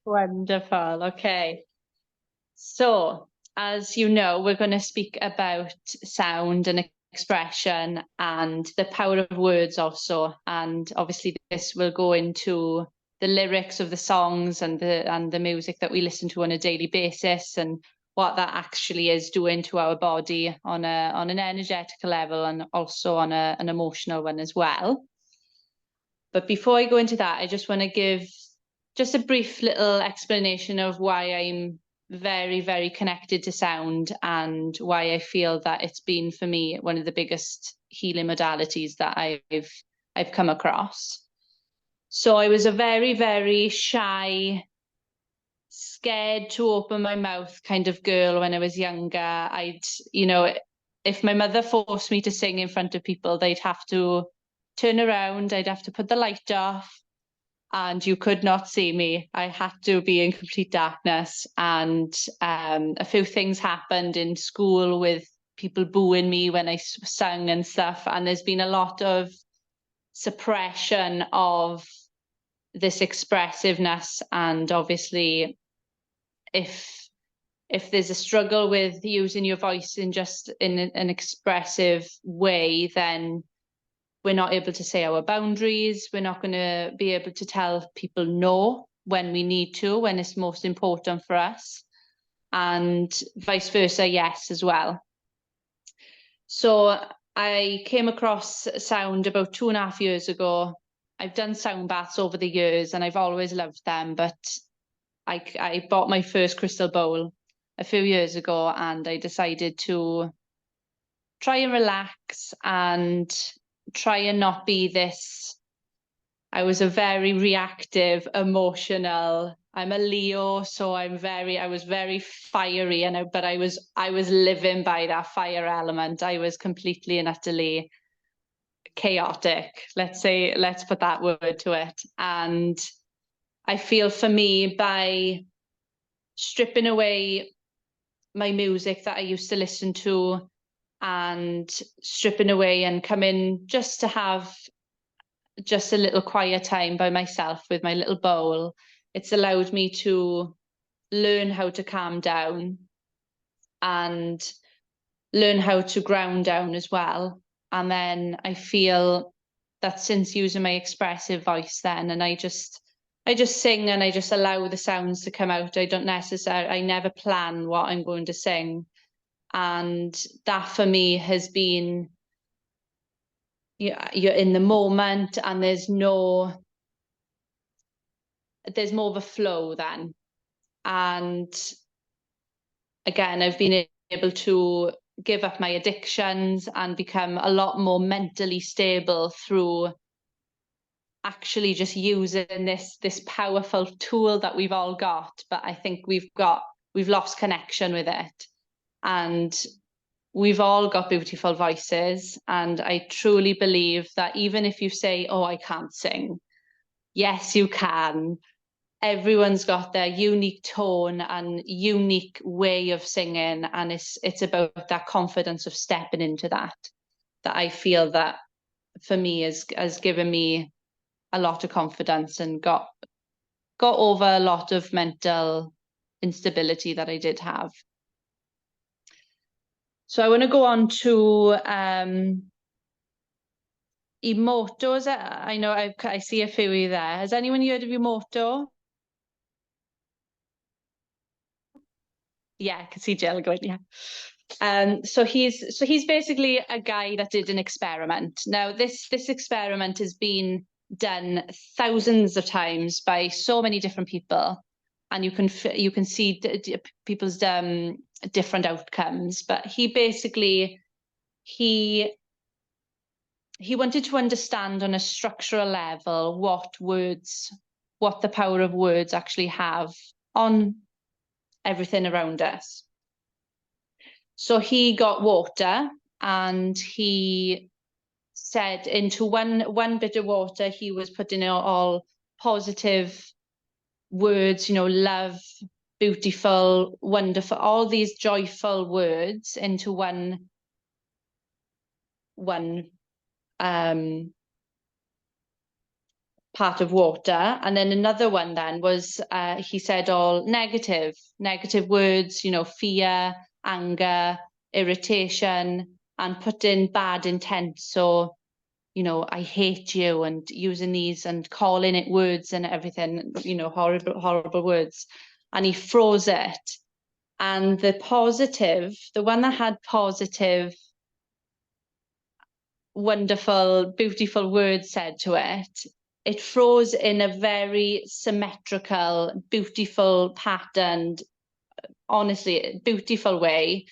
Wonderful. Okay. So, as you know, we're going to speak about sound and expression and the power of words also. And obviously this will go into the lyrics of the songs and the music that we listen to on a daily basis, and what that actually is doing to our body on an energetic level, and also on an emotional one as well. But before I go into that, I just want to give just a brief little explanation of why I'm very, very connected to sound, and why I feel that it's been, for me, one of the biggest healing modalities that I've come across. So I was a very, very shy, scared to open my mouth kind of girl when I was younger. If my mother forced me to sing in front of people, they'd have to turn around, I'd have to put the light off, and you could not see me. I had to be in complete darkness. And a few things happened in school with people booing me when I sang and stuff. And there's been a lot of suppression of this expressiveness. And obviously, if there's a struggle with using your voice in just in an expressive way, then we're not able to say our boundaries. We're not going to be able to tell people no when we need to, when it's most important for us, and vice versa, yes, as well. So I came across sound about 2.5 years ago. I've done sound baths over the years and I've always loved them, but I bought my first crystal bowl a few years ago, and I decided to try and relax and try and not be this. I was a very reactive, emotional. I'm a Leo, so I was very fiery, but I was living by that fire element. I was completely and utterly chaotic. Let's put that word to it. And I feel, for me, by stripping away my music that I used to listen to, and stripping away and coming just to have just a little quiet time by myself with my little bowl, it's allowed me to learn how to calm down and learn how to ground down as well. And then I feel that since using my expressive voice then, and I just sing and I just allow the sounds to come out. I never plan what I'm going to sing. And that for me has been, you're in the moment, and there's more of a flow then. And again, I've been able to give up my addictions and become a lot more mentally stable through actually just using this powerful tool that we've all got, but I think we've lost connection with it. And we've all got beautiful voices, and I truly believe that even if you say, oh, I can't sing, yes, you can. Everyone's got their unique tone and unique way of singing, and it's about that confidence of stepping into that I feel that for me has given me a lot of confidence, and got over a lot of mental instability that I did have. So I want to go on to Emotos. I know I see a few of you there. Has anyone heard of Emoto? Yeah, I can see Jill going, yeah. So he's basically a guy that did an experiment. Now this experiment has been done thousands of times by so many different people, and you can see people's different outcomes. But he basically he wanted to understand on a structural level what the power of words actually have on everything around us. So he got water, and he said into one bit of water, he was putting all positive words, love, beautiful, wonderful, all these joyful words into one part of water. And then another one then was, he said all negative words, you know, fear, anger, irritation, and put in bad intent. So, you know, I hate you, and using these and calling it words and everything, you know, horrible words. And he froze it. And the positive, the one that had positive, wonderful, beautiful words said to it, it froze in a very symmetrical, beautiful patterned, honestly, beautiful way.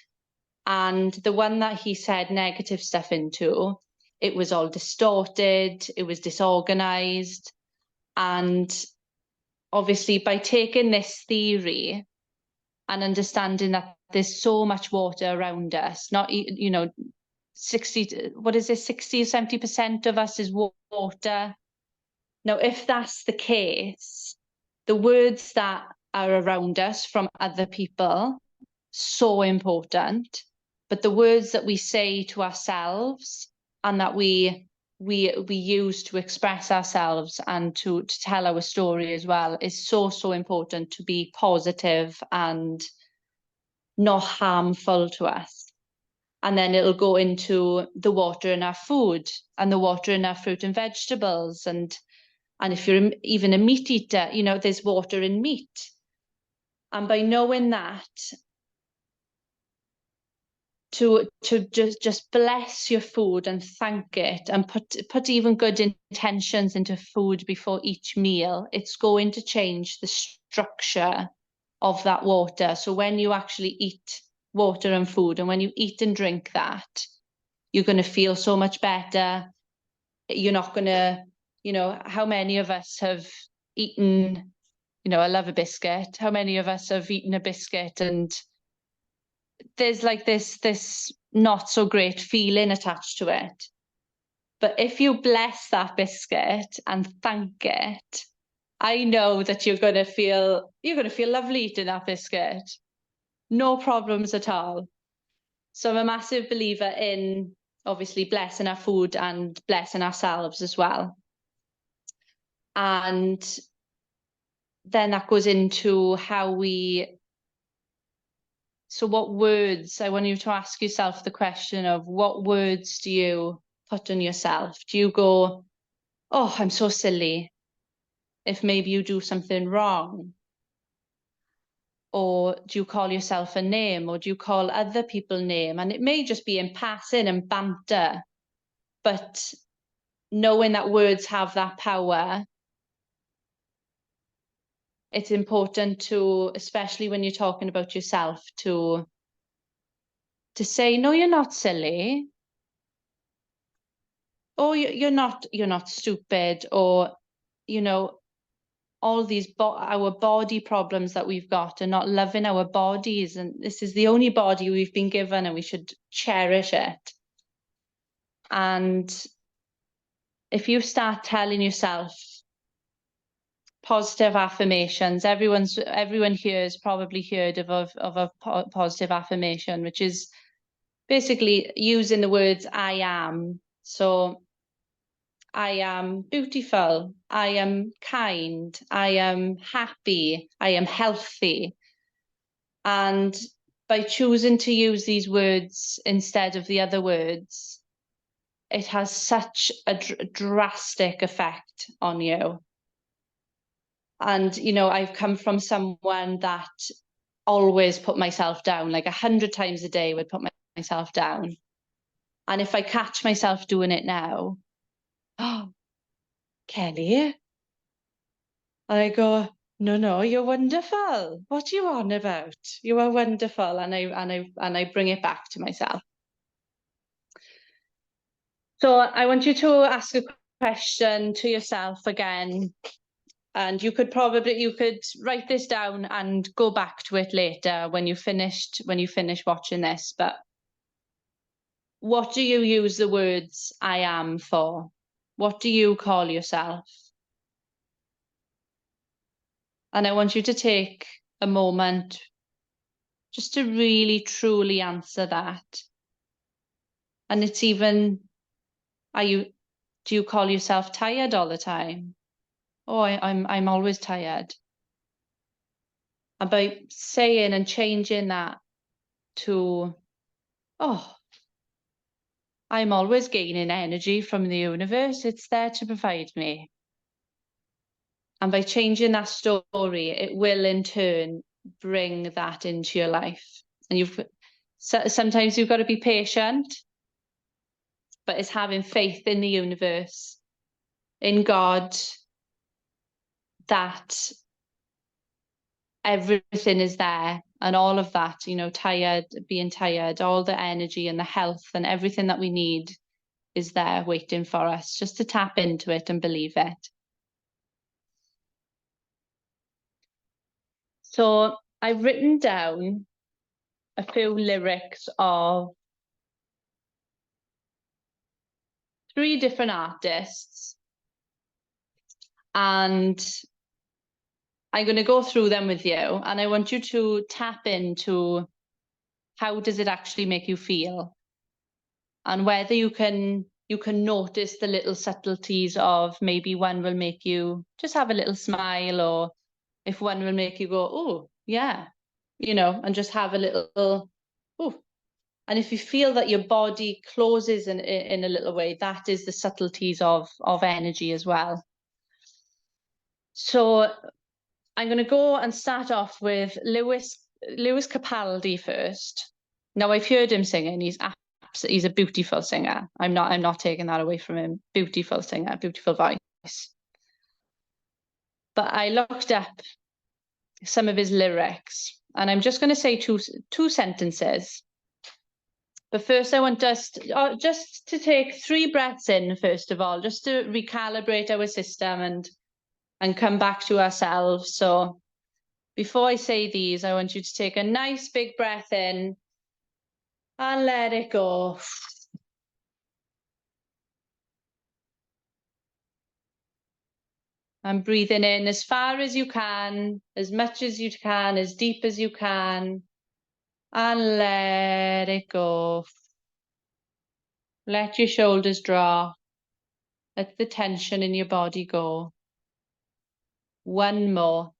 And the one that he said negative stuff into, it was all distorted, it was disorganized. And obviously, by taking this theory and understanding that there's so much water around us, not, you know, 60, what is it, 60 or 70% of us is water. Now, if that's the case, the words that are around us from other people, so important, but the words that we say to ourselves and that we use to express ourselves and to tell our story as well is so important, to be positive and not harmful to us. And then it'll go into the water in our food and the water in our fruit and vegetables. And if you're even a meat eater, you know, there's water in meat. And by knowing that, to just bless your food and thank it, and put even good intentions into food before each meal, it's going to change the structure of that water. So when you actually eat water and food, and when you eat and drink that, you're going to feel so much better. You're not going to, you know, how many of us have eaten, you know, I love a biscuit. How many of us have eaten a biscuit and there's like this not so great feeling attached to it? But if you bless that biscuit and thank it, I know that you're going to feel lovely eating that biscuit. No problems at all. So I'm a massive believer in obviously blessing our food and blessing ourselves as well. And then that goes into how we, so what words, I want you to ask yourself the question of what words do you put on yourself? Do you go, oh, I'm so silly, if maybe you do something wrong? Or do you call yourself a name, or do you call other people name? And it may just be in passing and banter, but knowing that words have that power, it's important to, especially when you're talking about yourself, to say, no, you're not silly. Or you're not stupid, or, you know, all these our body problems that we've got, and not loving our bodies, and this is the only body we've been given and we should cherish it. And if you start telling yourself positive affirmations, everyone here has probably heard of a positive affirmation, which is basically using the words I am. So I am beautiful, I am kind, I am happy, I am healthy. And by choosing to use these words instead of the other words, it has such a drastic effect on you. And, you know, I've come from someone that always put myself down, like 100 times a day would put myself down. And if I catch myself doing it now, oh, Kelly, and I go, no, you're wonderful. What are you on about? You are wonderful. And I bring it back to myself. So I want you to ask a question to yourself again. And you could write this down and go back to it later when you finish watching this. But what do you use the words I am for? What do you call yourself? And I want you to take a moment just to really truly answer that. And it's even, do you call yourself tired all the time? oh, I'm always tired. And by saying and changing that to, oh, I'm always gaining energy from the universe. It's there to provide me. And by changing that story, it will in turn bring that into your life. And sometimes you've got to be patient, but it's having faith in the universe, in God, that everything is there, and all of that, being tired, all the energy and the health and everything that we need is there waiting for us, just to tap into it and believe it. So I've written down a few lyrics of 3 different artists, and I'm going to go through them with you, and I want you to tap into how does it actually make you feel, and whether you can notice the little subtleties of maybe one will make you just have a little smile, or if one will make you go, oh yeah, and just have a little, oh. And if you feel that your body closes in a little way, that is the subtleties of energy as well. So I'm going to go and start off with Lewis Capaldi first. Now, I've heard him singing. He's a beautiful singer. I'm not taking that away from him. Beautiful singer, beautiful voice. But I looked up some of his lyrics, and I'm just going to say two sentences. But first, I want us just to take 3 breaths in, first of all, just to recalibrate our system and come back to ourselves. So before I say these, I want you to take a nice big breath in and let it go. And breathing in as far as you can, as much as you can, as deep as you can, and let it go. Let your shoulders drop. Let the tension in your body go. One more.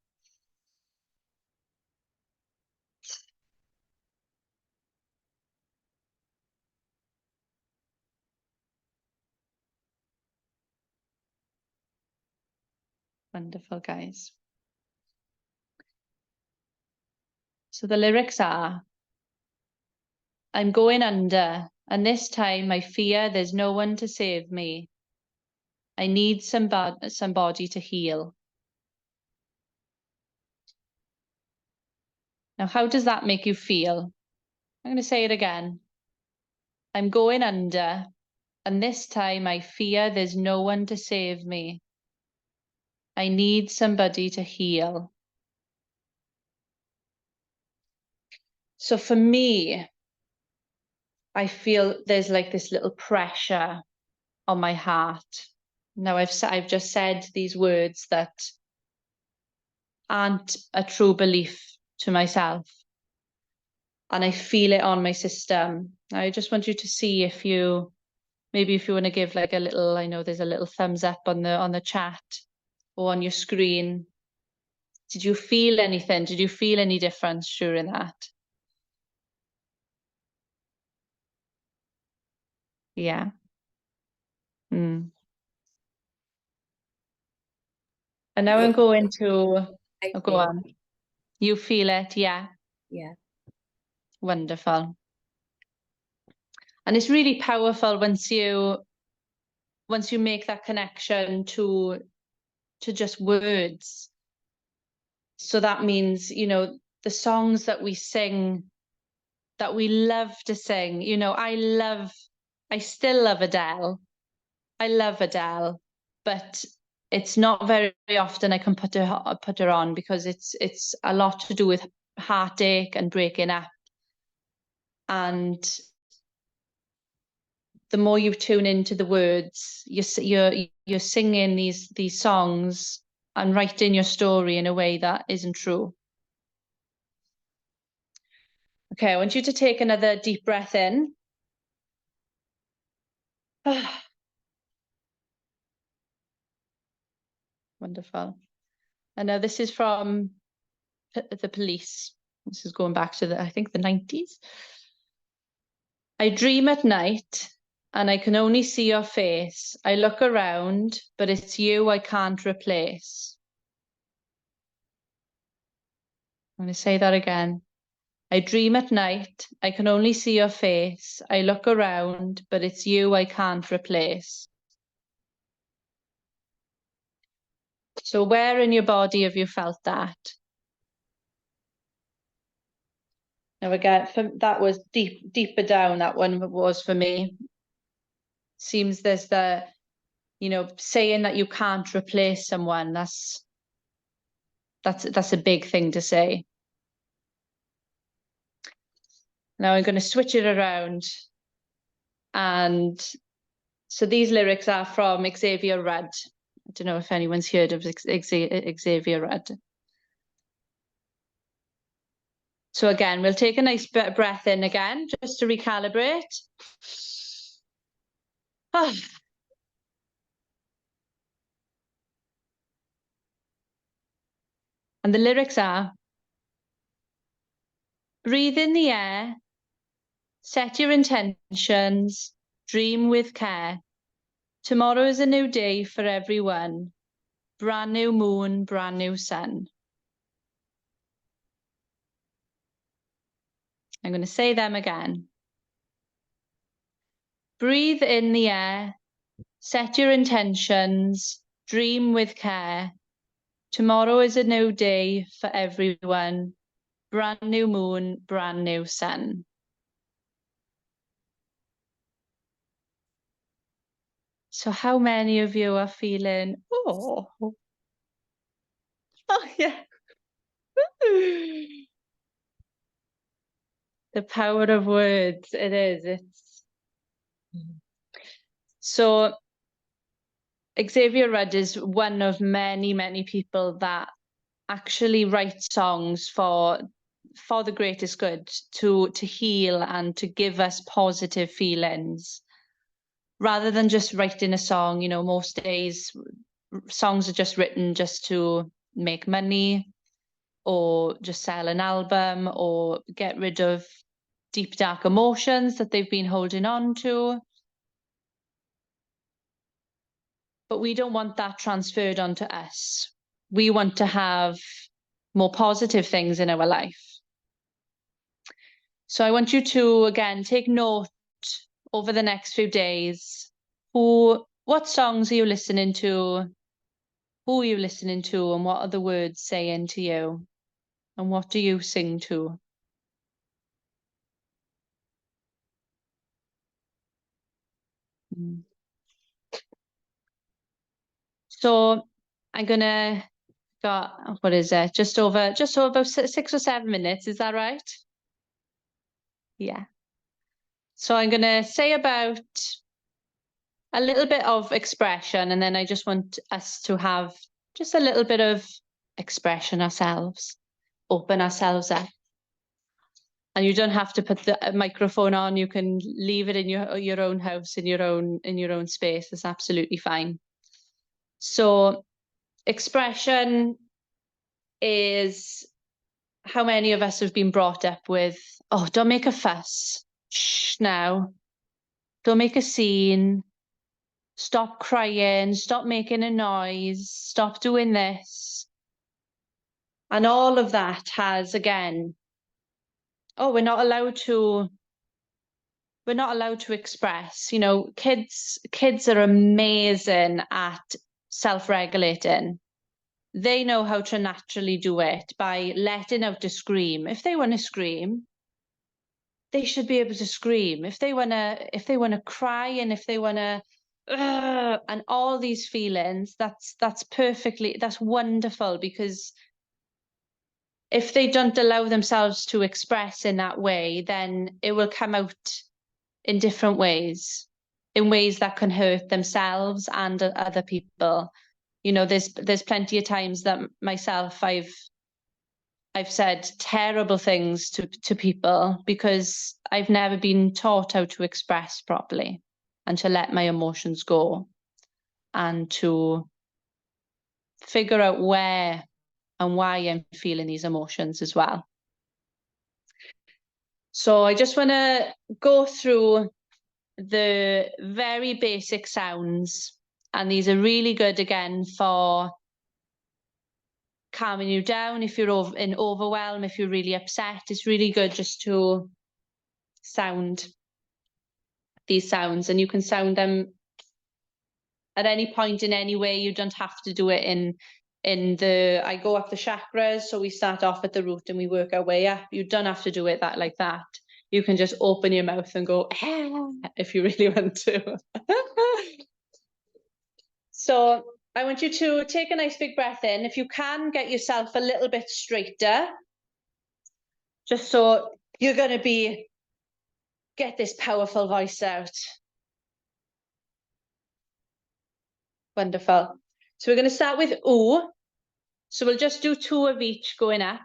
Wonderful, guys. So the lyrics are, I'm going under, and this time I fear there's no one to save me. I need somebody to heal. Now, how does that make you feel? I'm going to say it again. I'm going under, and this time I fear there's no one to save me. I need somebody to heal. So for me, I feel there's like this little pressure on my heart. Now I've just said these words that aren't a true belief to myself, and I feel it on my system. I just want you to see if you want to give like a little, I know there's a little thumbs up on the chat or on your screen. Did you feel anything? Did you feel any difference during that? Yeah. Mm. And now I'm going to go on. You feel it, yeah. Yeah. Wonderful. And it's really powerful once you make that connection to just words. So that means, the songs that we sing, that we love to sing. I still love Adele. I love Adele, but it's not very often I can put her on, because it's a lot to do with heartache and breaking up. And the more you tune into the words, you're singing these songs and writing your story in a way that isn't true. Okay, I want you to take another deep breath in. Wonderful. And now this is from the Police. This is going back to I think the 90s. I dream at night and I can only see your face. I look around, but it's you I can't replace. I'm going to say that again. I dream at night, I can only see your face. I look around, but it's you I can't replace. So where in your body have you felt that? Now again, that was deeper down, that one was for me. Seems there's saying that you can't replace someone, that's a big thing to say. Now I'm going to switch it around. And so these lyrics are from Xavier Rudd. I don't know if anyone's heard of Xavier Rudd. So again, we'll take a nice breath in again, just to recalibrate. Oh. And the lyrics are, breathe in the air, set your intentions, dream with care. Tomorrow is a new day for everyone. Brand new moon, brand new sun. I'm going to say them again. Breathe in the air, set your intentions, dream with care. Tomorrow is a new day for everyone. Brand new moon, brand new sun. So how many of you are feeling, oh yeah. The power of words, it is. So Xavier Rudd is one of many, many people that actually write songs for the greatest good, to heal and to give us positive feelings. Rather than just writing a song, most days songs are just written just to make money or just sell an album or get rid of deep, dark emotions that they've been holding on to. But we don't want that transferred onto us. We want to have more positive things in our life. So I want you to, again, take note over the next few days. What songs are you listening to? Who are you listening to? And what are the words saying to you? And what do you sing to? So I'm gonna got, what is it? Just over 6 or 7 minutes. Is that right? Yeah. So I'm gonna say about a little bit of expression, and then I just want us to have just a little bit of expression ourselves, open ourselves up. And you don't have to put the microphone on. You can leave it in your own house, in your own space. It's absolutely fine. So expression is, how many of us have been brought up with, oh, don't make a fuss. Shh, now. Don't make a scene. Stop crying. Stop making a noise. Stop doing this. And all of that has, again, oh, we're not allowed to express. Kids are amazing at self-regulating. They know how to naturally do it by letting out a scream. If they want to scream, they should be able to scream. If they want to cry, and if they want to and all these feelings, that's wonderful, because if they don't allow themselves to express in that way, then it will come out in different ways, in ways that can hurt themselves and other people. There's plenty of times that myself, I've said terrible things to people because I've never been taught how to express properly and to let my emotions go and to figure out where and why I'm feeling these emotions as well. So I just want to go through the very basic sounds, and these are really good again for calming you down if you're in overwhelm, if you're really upset. It's really good just to sound these sounds, and you can sound them at any point in any way. You don't have to do it I go up the chakras, so we start off at the root and we work our way up. You don't have to do it like that. You can just open your mouth and go if you really want to. So I want you to take a nice big breath in. If you can, get yourself a little bit straighter, just so you're going to get this powerful voice out. Wonderful. So we're going to start with ooh. So we'll just do 2 of each going up.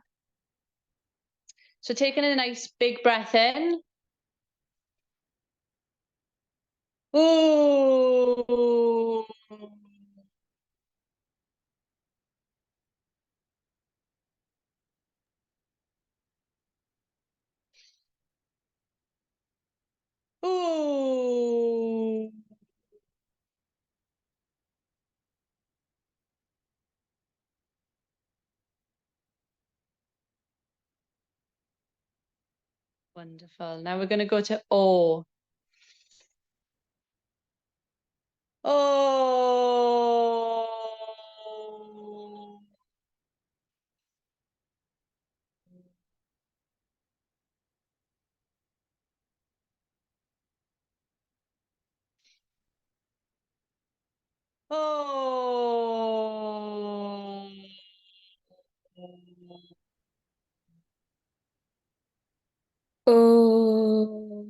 So taking a nice big breath in. Ooh. Ooh. Wonderful. Now we're going to go to O. Oh. Oh. Oh.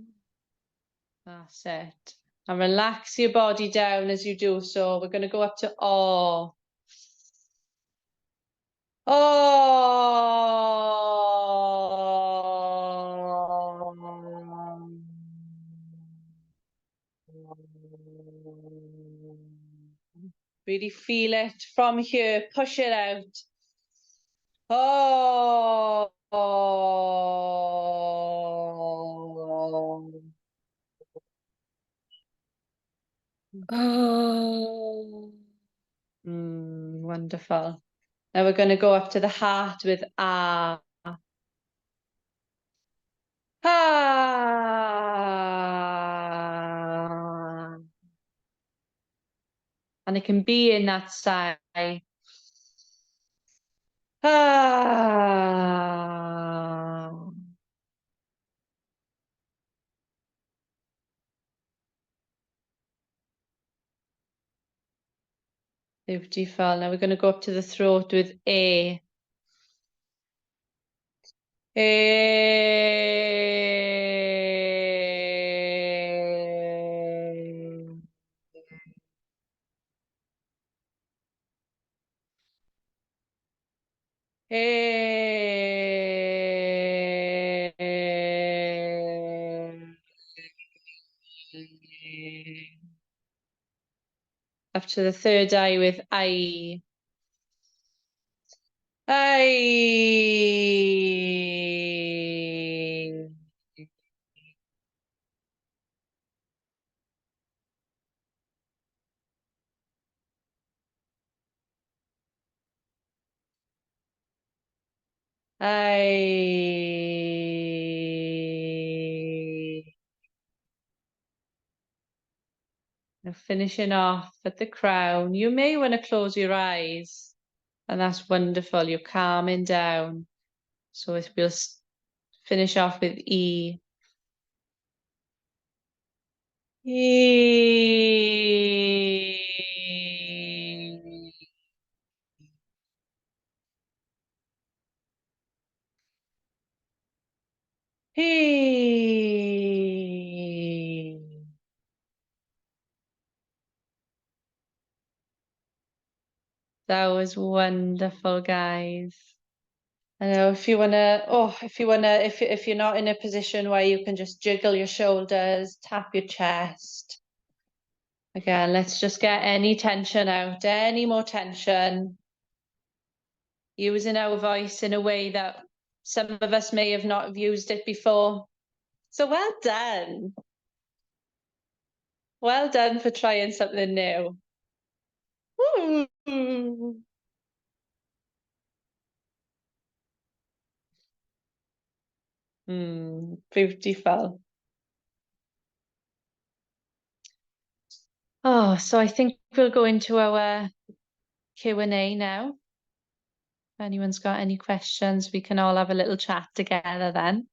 That's it. And relax your body down as you do so. We're going to go up to oh. Oh. Really feel it from here. Push it out. Oh. Oh. Oh. Wonderful. Now we're going to go up to the heart with ah. Ah. And it can be in that sigh. Ah. Beautiful. Now we're going to go up to the throat with A. A. Up to the third eye with I. I. I. Now finishing off at the crown. You may want to close your eyes, and that's wonderful. You're calming down. So we'll finish off with E. E. E. That was wonderful, guys. I know if you're not in a position where you can just jiggle your shoulders, tap your chest. Again, let's just get any tension out, any more tension. using our voice in a way that some of us may have not used it before. So well done. Well done for trying something new. Woo! Beautiful. Oh, so I think we'll go into our Q&A now. If anyone's got any questions, we can all have a little chat together then.